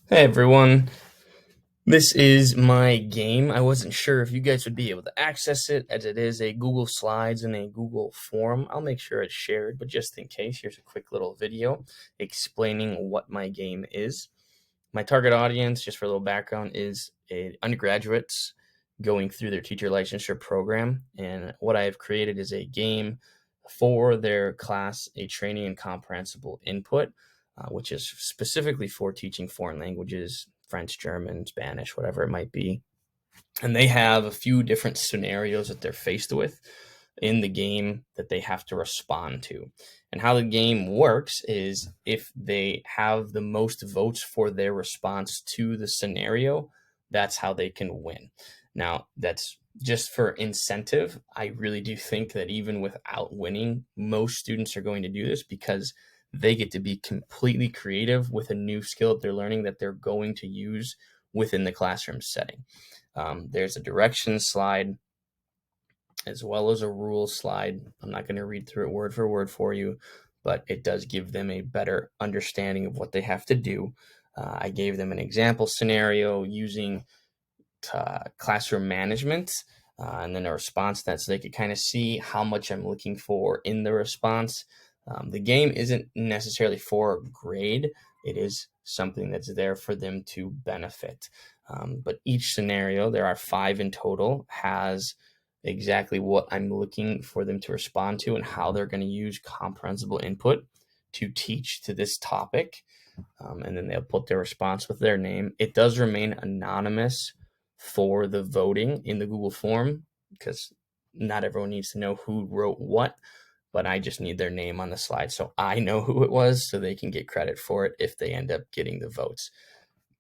Hey everyone, this is my game. I wasn't sure if you guys would be able to access it as it is a Google Slides and a Google Form. I'll make sure it's shared, but just in case, here's a quick little video explaining what my game is. My target audience, just for a little background, is undergraduates going through their teacher licensure program. And what I have created is a game for their class, a training and comprehensible input, which is specifically for teaching foreign languages, French, German, Spanish, whatever it might be. And they have a few different scenarios that they're faced with in the game that they have to respond to. And how the game works is if they have the most votes for their response to the scenario, that's how they can win. Now, that's just for incentive. I really do think that even without winning, most students are going to do this because they get to be completely creative with a new skill that they're learning that they're going to use within the classroom setting. There's a directions slide as well as a rules slide. I'm not going to read through it word for word for you, but it does give them a better understanding of what they have to do. I gave them an example scenario using classroom management, and then a response to that so they could kind of see how much I'm looking for in the response. The game isn't necessarily for grade. It is something that's there for them to benefit. But each scenario, there are 5 in total, has exactly what I'm looking for them to respond to and how they're going to use comprehensible input to teach to this topic. And then they'll put their response with their name. It does remain anonymous for the voting in the Google form because not everyone needs to know who wrote what, but I just need their name on the slide so I know who it was so they can get credit for it if they end up getting the votes.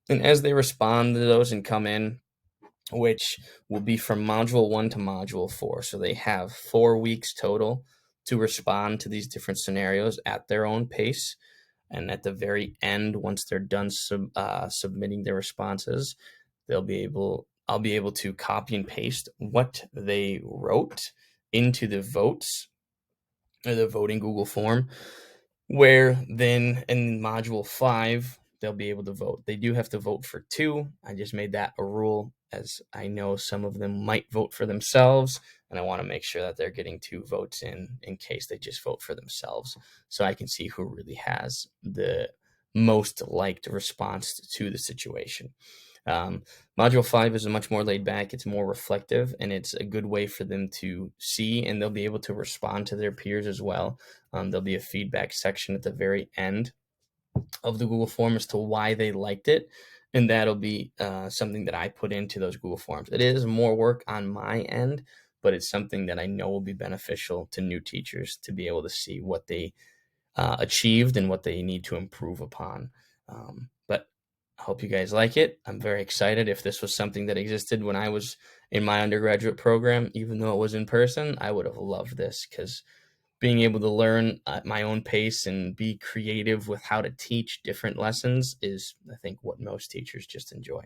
And as they respond to those and come in, which will be from module 1 to module 4. So they have 4 weeks total to respond to these different scenarios at their own pace. And at the very end, once they're done submitting their responses, I'll be able to copy and paste what they wrote into the votes or the voting Google form, where then in module 5 they'll be able to vote. They do have to vote for 2. I just made that a rule as I know some of them might vote for themselves, and I want to make sure that they're getting 2 votes in case they just vote for themselves, so I can see who really has the most liked response to the situation. Um, Module 5 is much more laid back, it's more reflective, and it's a good way for them to see, and they'll be able to respond to their peers as well. There'll be a feedback section at the very end of the Google form as to why they liked it, and that'll be something that I put into those Google forms. It is more work on my end, but it's something that I know will be beneficial to new teachers to be able to see what they achieved and what they need to improve upon. But I hope you guys like it. I'm very excited. If this was something that existed when I was in my undergraduate program, even though it was in person, I would have loved this because being able to learn at my own pace and be creative with how to teach different lessons is, I think, what most teachers just enjoy.